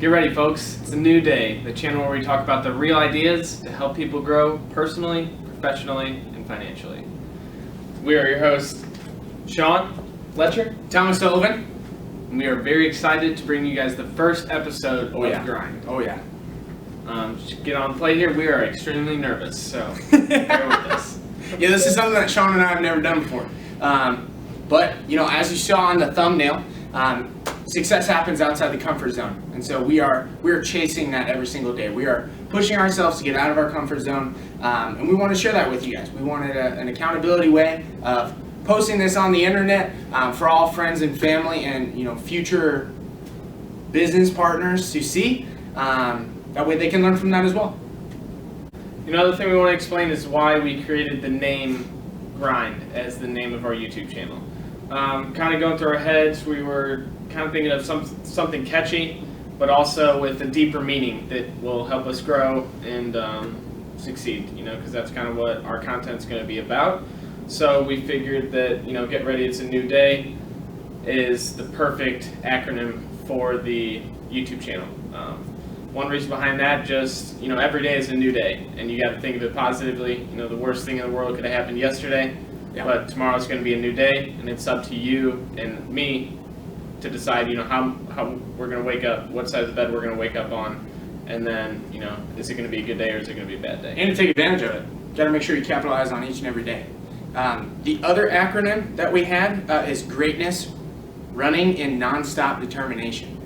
Get ready, folks. It's a new day, the channel where we talk about the real ideas to help people grow personally, professionally, and financially. We are your hosts, Sean, Loetscher, Thomas, Sullivan. and we are very excited to bring you guys the first episode of Grind. Oh yeah. Just get on play here. We are extremely nervous, so bear with us. Yeah, this is something that Sean and I have never done before. But as you saw on the thumbnail, success happens outside the comfort zone, and so we are chasing that every single day. We are pushing ourselves to get out of our comfort zone, and we want to share that with you guys. We wanted an accountability way of posting this on the internet for all friends and family and future business partners to see. That way they can learn from that as well. Another thing we want to explain is why we created the name Grind as the name of our YouTube channel. Kind of going through our heads, we were kind of thinking of something catchy, but also with a deeper meaning that will help us grow and succeed, because that's kind of what our content's going to be about. So we figured that, get ready, it's a new day is the perfect acronym for the YouTube channel. One reason behind that, just, every day is a new day, and you got to think of it positively. The worst thing in the world could have happened yesterday, but tomorrow's going to be a new day, and it's up to you and me to decide, how we're going to wake up, what side of the bed we're going to wake up on, and then, is it going to be a good day or is it going to be a bad day? And to take advantage of it. Got to make sure you capitalize on each and every day. The other acronym that we had is greatness, running in nonstop determination.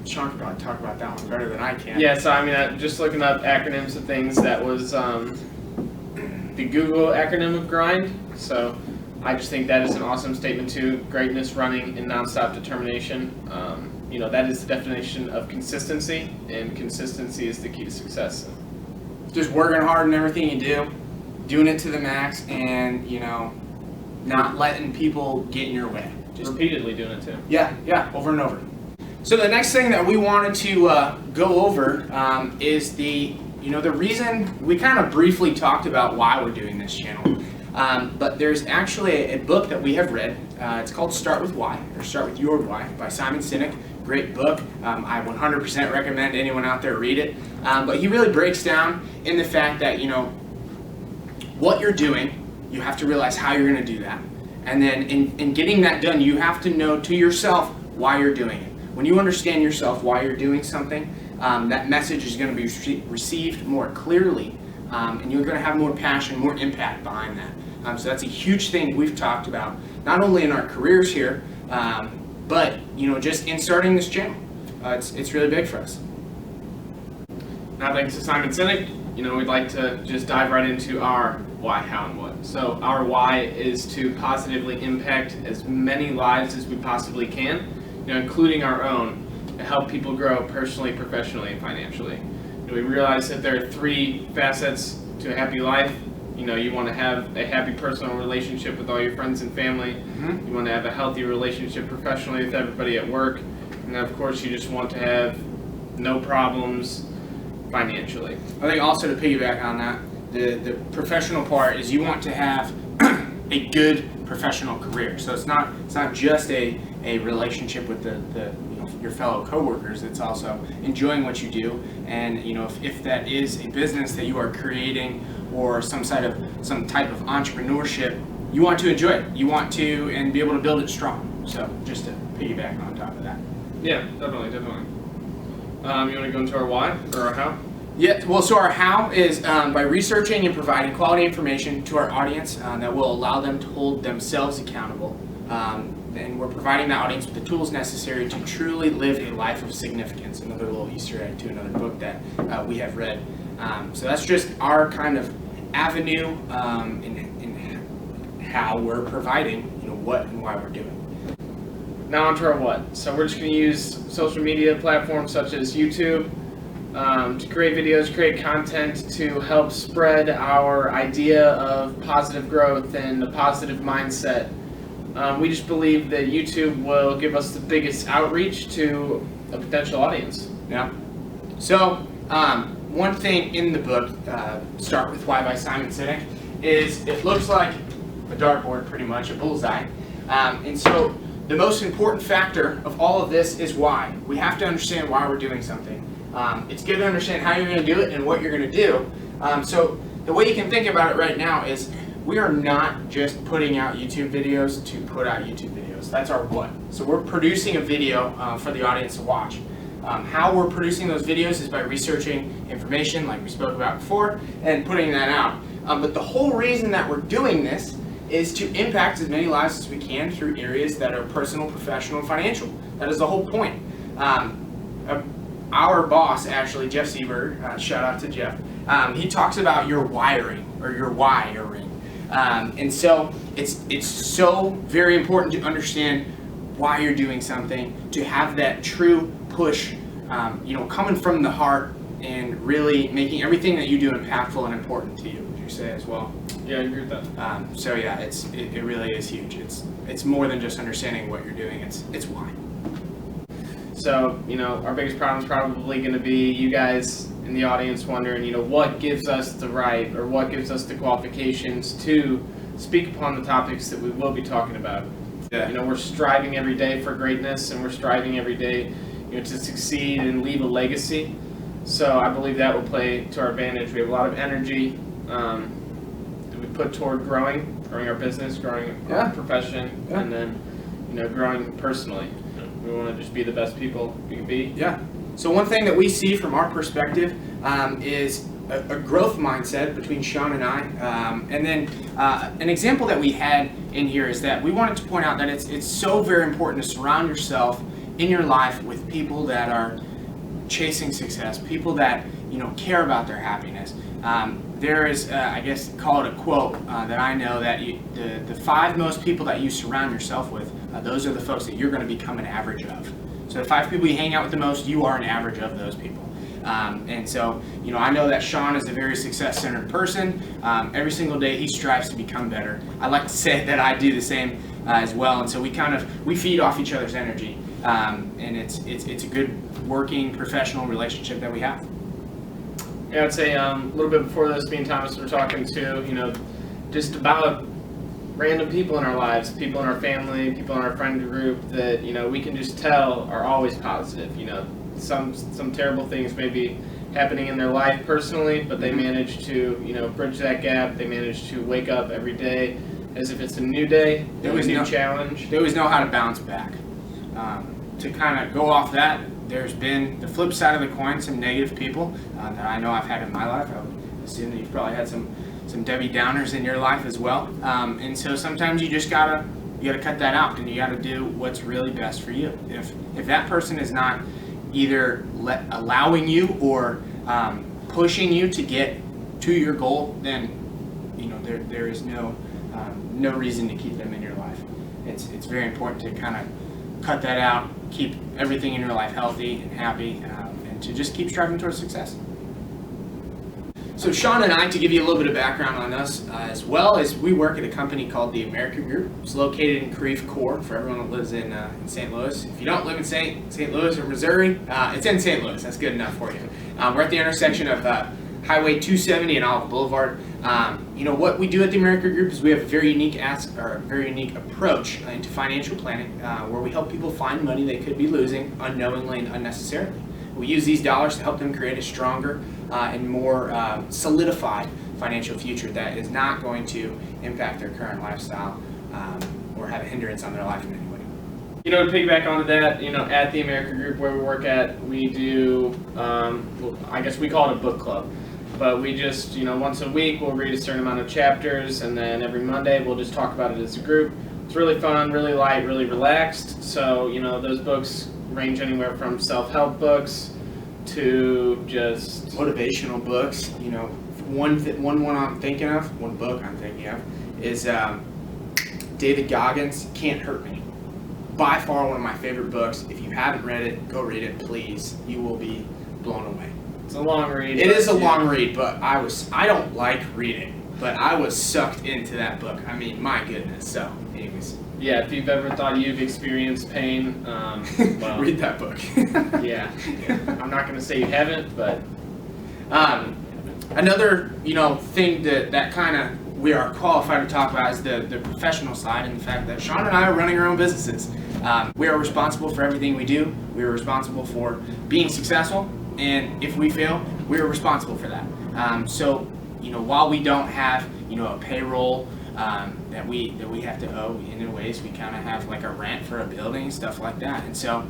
Sean could probably talk about that one better than I can. Yeah, so just looking up acronyms of things, that was the Google acronym of Grind. So I just think that is an awesome statement too. Greatness, running, and nonstop determination. That is the definition of consistency, and consistency is the key to success. Just working hard in everything you do, doing it to the max, and not letting people get in your way. Just repeatedly doing it too. Yeah, over and over. So the next thing that we wanted to go over is the reason. We kind of briefly talked about why we're doing this channel, but there's actually a book that we have read. It's called Start With Why, or Start With Your Why by Simon Sinek. Great book. I 100% recommend anyone out there read it. But he really breaks down in the fact that what you're doing, you have to realize how you're going to do that, and then in getting that done, you have to know to yourself why you're doing it. When you understand yourself why you're doing something, that message is going to be received more clearly, and you're going to have more passion, more impact behind that. So that's a huge thing we've talked about, not only in our careers here, but just in starting this channel. It's really big for us. Now, thanks to Simon Sinek, we'd like to just dive right into our why, how, and what. So our why is to positively impact as many lives as we possibly can, including our own, to help people grow personally, professionally, and financially. We realize that there are three facets to a happy life. You want to have a happy personal relationship with all your friends and family. Mm-hmm. You want to have a healthy relationship professionally with everybody at work. And then, of course, you just want to have no problems financially. I think also to piggyback on that, the professional part is you want to have a good professional career. So it's not just a relationship with your fellow coworkers. It's also enjoying what you do, and if that is a business that you are creating or some type of entrepreneurship, you want to enjoy it. You want to and be able to build it strong. So just to piggyback on top of that. Yeah, definitely. You want to go into our why or our how? Yeah, well, so our how is by researching and providing quality information to our audience that will allow them to hold themselves accountable. And we're providing the audience with the tools necessary to truly live a life of significance. Another little Easter egg to another book that we have read. So that's just our kind of avenue in how we're providing, what and why we're doing. Now onto our what. So we're just going to use social media platforms such as YouTube to create videos, create content to help spread our idea of positive growth and a positive mindset. We just believe that YouTube will give us the biggest outreach to a potential audience. Yeah. So one thing in the book, Start With Why by Simon Sinek, is it looks like a dartboard, pretty much, a bullseye. And so the most important factor of all of this is why. We have to understand why we're doing something. It's good to understand how you're going to do it and what you're going to do. So the way you can think about it right now is we are not just putting out YouTube videos to put out YouTube videos. That's our what. So we're producing a video for the audience to watch. How we're producing those videos is by researching information like we spoke about before and putting that out. But the whole reason that we're doing this is to impact as many lives as we can through areas that are personal, professional, and financial. That is the whole point. Our boss, actually, Jeff Seberg, shout out to Jeff, he talks about your wiring or your wiring. And so it's so very important to understand why you're doing something, to have that true push, coming from the heart and really making everything that you do impactful and important to you. Would you say as well? Yeah, I agree with that. So yeah, it really is huge. It's more than just understanding what you're doing. It's why. So, our biggest problem is probably going to be you guys in the audience wondering, what gives us the right or what gives us the qualifications to speak upon the topics that we will be talking about. Yeah. We're striving every day for greatness, and we're striving every day, to succeed and leave a legacy. So I believe that will play to our advantage. We have a lot of energy that we put toward growing our business, growing our profession, and then, growing personally. We want to just be the best people we can be. Yeah. So one thing that we see from our perspective is a growth mindset between Sean and I. And then an example that we had in here is that we wanted to point out that it's so very important to surround yourself in your life with people that are chasing success, people that care about their happiness. There is, I guess, call it a quote that I know that the 5 most people that you surround yourself with, those are the folks that you're going to become an average of. So the 5 people you hang out with the most, you are an average of those people. And so, I know that Sean is a very success-centered person. Every single day he strives to become better. I like to say that I do the same as well. And so we feed off each other's energy. And it's a good working professional relationship that we have. Yeah, I'd say a little bit before this, me and Thomas were talking to, just about random people in our lives, people in our family, people in our friend group that, we can just tell are always positive. Some terrible things may be happening in their life personally, but they manage to, bridge that gap. They manage to wake up every day as if it's a new day, a new challenge. They always know how to bounce back. To kind of go off that, there's been the flip side of the coin, some negative people that I know I've had in my life. I would assume that you've probably had some Debbie Downers in your life as well. And so sometimes you just gotta cut that out, and you gotta do what's really best for you. If that person is not either allowing you or pushing you to get to your goal, then there is no reason to keep them in your life. It's very important to kind of cut that out, keep everything in your life healthy and happy, and to just keep striving towards success. So Sean and I, to give you a little bit of background on us, as well as we work at a company called the America Group. It's located in Creve Coeur for everyone that lives in St. Louis. If you don't live in St. Louis or Missouri, it's in St. Louis. That's good enough for you. We're at the intersection of Highway 270 and Olive Boulevard. What we do at the America Group is we have a very unique approach into financial planning, where we help people find money they could be losing unknowingly and unnecessarily. We use these dollars to help them create a stronger and more solidified financial future that is not going to impact their current lifestyle or have a hindrance on their life in any way. To piggyback onto that, at the America Group where we work at, we do, I guess we call it a book club. But we just, once a week we'll read a certain amount of chapters, and then every Monday we'll just talk about it as a group. It's really fun, really light, really relaxed. So, those books range anywhere from self-help books to just motivational books. One book I'm thinking of is David Goggins' Can't Hurt Me. By far one of my favorite books. If you haven't read it, go read it, please. You will be blown away. It's a long read. It is a long read, but I don't like reading, but I was sucked into that book. I mean, my goodness. So, anyways. Yeah, if you've ever thought you've experienced pain, well, read that book. yeah. I'm not going to say you haven't, but another thing that kind of we are qualified to talk about is the professional side, and the fact that Sean and I are running our own businesses. We are responsible for everything we do. We are responsible for being successful, and if we fail, we are responsible for that. So, while we don't have, a payroll that we have to owe in ways, we kind of have like a rent for a building, stuff like that. And so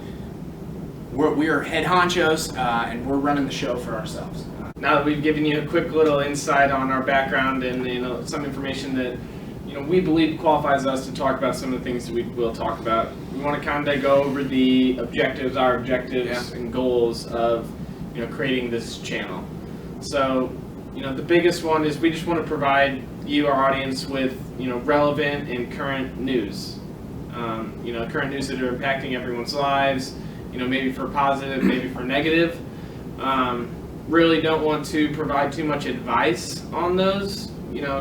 we are head honchos, and we're running the show for ourselves. Now that we've given you a quick little insight on our background and some information that we believe qualifies us to talk about some of the things that we will talk about, we want to kind of go over the objectives, our objectives and goals of creating this channel. So the biggest one is we just want to provide you, our audience, with relevant and current news. Current news that are impacting everyone's lives. Maybe for positive, maybe for negative. Really don't want to provide too much advice on those,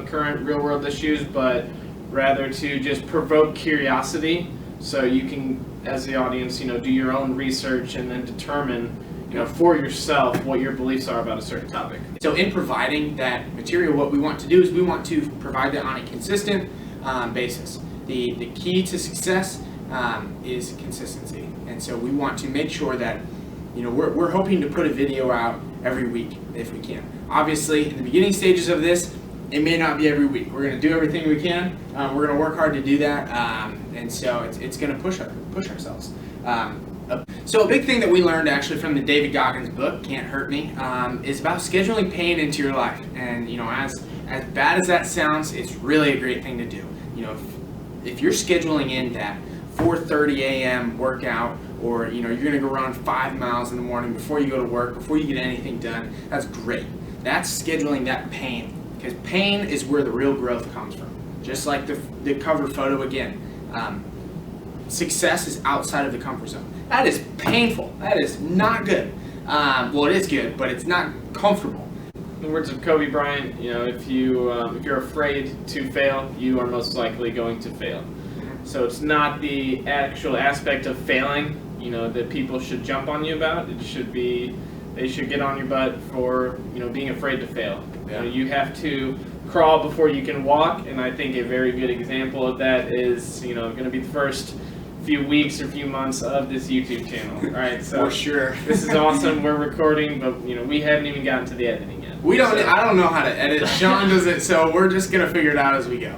current real world issues, but rather to just provoke curiosity so you can, as the audience, do your own research and then determine, for yourself what your beliefs are about a certain topic. So in providing that material, what we want to do is we want to provide that on a consistent basis. The key to success is consistency. And so we want to make sure that, we're hoping to put a video out every week if we can. Obviously, in the beginning stages of this, it may not be every week. We're going to do everything we can. We're going to work hard to do that. And so it's going to push ourselves. So a big thing that we learned actually from the David Goggins book, Can't Hurt Me, is about scheduling pain into your life. And, as bad as that sounds, it's really a great thing to do. If you're scheduling in that 4:30 a.m. workout, or you're going to go run 5 miles in the morning before you go to work, before you get anything done, that's great. That's scheduling that pain, because pain is where the real growth comes from. Just like the cover photo again. Success is outside of the comfort zone. That is painful. That is not good. Well, it is good, but it's not comfortable. In the words of Kobe Bryant, if you're afraid to fail, you are most likely going to fail. So it's not the actual aspect of failing, that people should jump on you about. It should be, they should get on your butt for, being afraid to fail. Yeah. You have to crawl before you can walk, and I think a very good example of that is, going to be the first few weeks or few months of this YouTube channel. All right, so for sure. This is awesome. We're recording, but we haven't even gotten to the editing yet. I don't know how to edit. Sean does it, so we're just gonna figure it out as we go.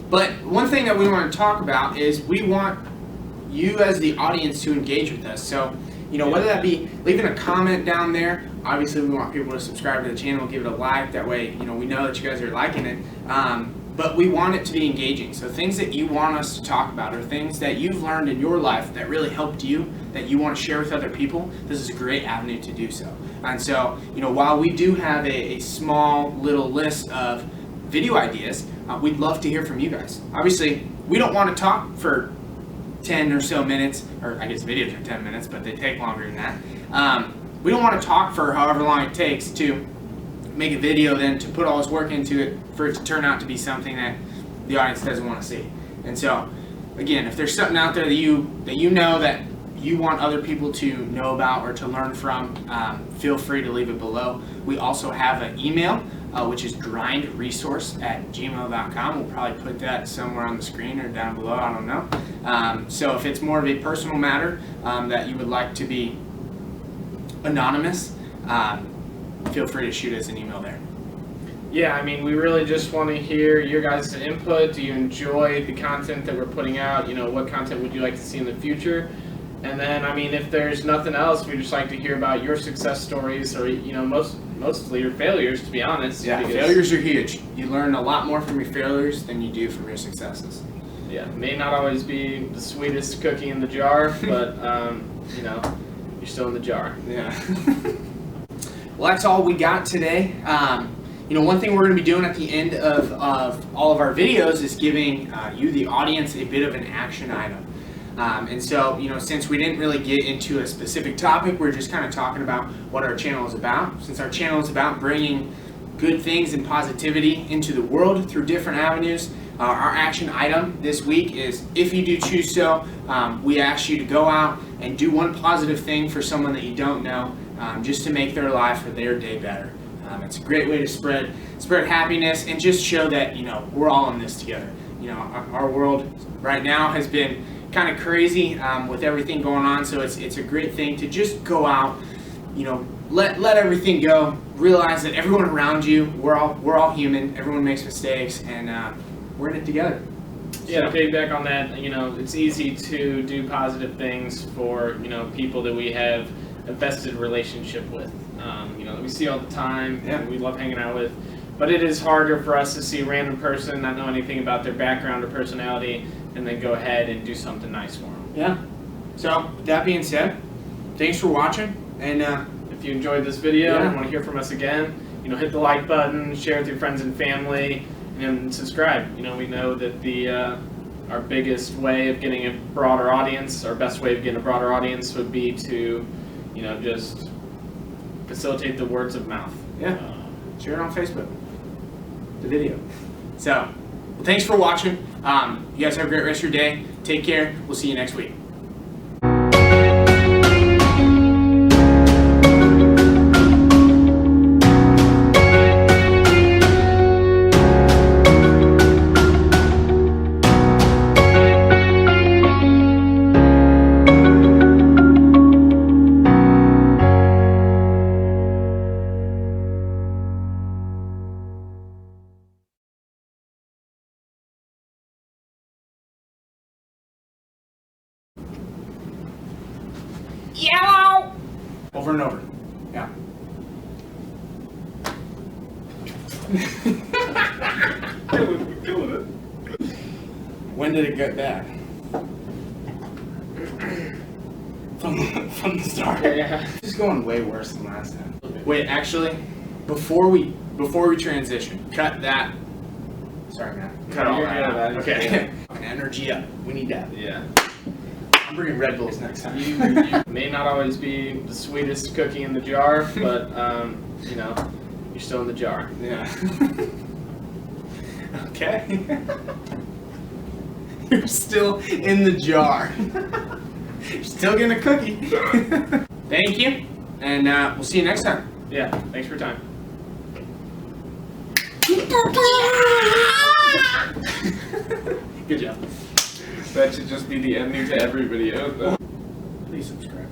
But one thing that we want to talk about is we want you as the audience to engage with us. So, whether that be leaving a comment down there. Obviously, we want people to subscribe to the channel, give it a like. That way, we know that you guys are liking it. But we want it to be engaging. So things that you want us to talk about, or things that you've learned in your life that really helped you, that you want to share with other people, this is a great avenue to do so. And so, while we do have a small little list of video ideas, we'd love to hear from you guys. Obviously, we don't want to talk for 10 or so minutes, or I guess videos are 10 minutes, but they take longer than that. We don't want to talk for however long it takes to make a video, then to put all this work into it for it to turn out to be something that the audience doesn't want to see. And so, again, if there's something out there that you know that you want other people to know about or to learn from, feel free to leave it below. We also have an email, which is grindresource@gmail.com. We'll probably put that somewhere on the screen or down below, I don't know. So if it's more of a personal matter that you would like to be anonymous, feel free to shoot us an email there. Yeah, we really just want to hear your guys' input. Do you enjoy the content that we're putting out? What content would you like to see in the future? And then, if there's nothing else, we just like to hear about your success stories, or mostly your failures, to be honest. Yeah, failures are huge. You learn a lot more from your failures than you do from your successes. Yeah, may not always be the sweetest cookie in the jar, but you're still in the jar. Yeah. Well, that's all we got today. One thing we're going to be doing at the end of all of our videos is giving you, the audience, a bit of an action item. And so, since we didn't really get into a specific topic, we're just kind of talking about what our channel is about. Since our channel is about bringing good things and positivity into the world through different avenues, our action item this week is, if you do choose so, we ask you to go out and do one positive thing for someone that you don't know, just to make their life or their day better. It's a great way to spread happiness and just show that we're all in this together. Our world right now has been kind of crazy with everything going on. So it's a great thing to just go out, you know, let everything go. Realize that everyone around you, we're all human. Everyone makes mistakes, and we're in it together. Yeah, to piggyback on that, you know, it's easy to do positive things for, you know, people that we have a vested relationship with, you know, that we see all the time, and we love hanging out with. But it is harder for us to see a random person, not know anything about their background or personality, and then go ahead and do something nice for them. Yeah. So, with that being said, thanks for watching, and if you enjoyed this video and want to hear from us again, you know, hit the like button, share with your friends and family, and subscribe. You know, we know that our biggest way of getting a broader audience, our best way of getting a broader audience would be to, you know, just facilitate the words of mouth. Yeah. Share it on Facebook. The video. So, well, thanks for watching. You guys have a great rest of your day. Take care. We'll see you next week. Yellow! Over and over. Yeah. Killing it. When did it get bad? From the start. Yeah. It's going way worse than last time. Wait, actually, before we transition, cut that. Sorry, man. Cut all that out. Okay. Energy up. We need that. Yeah. I'm bringing Red Bulls next time. You may not always be the sweetest cookie in the jar, but you know, you're still in the jar. Yeah. Okay. You're still in the jar. You're still getting a cookie. Thank you, and we'll see you next time. Yeah. Thanks for your time. Good job. That should just be the ending to every video. Please subscribe.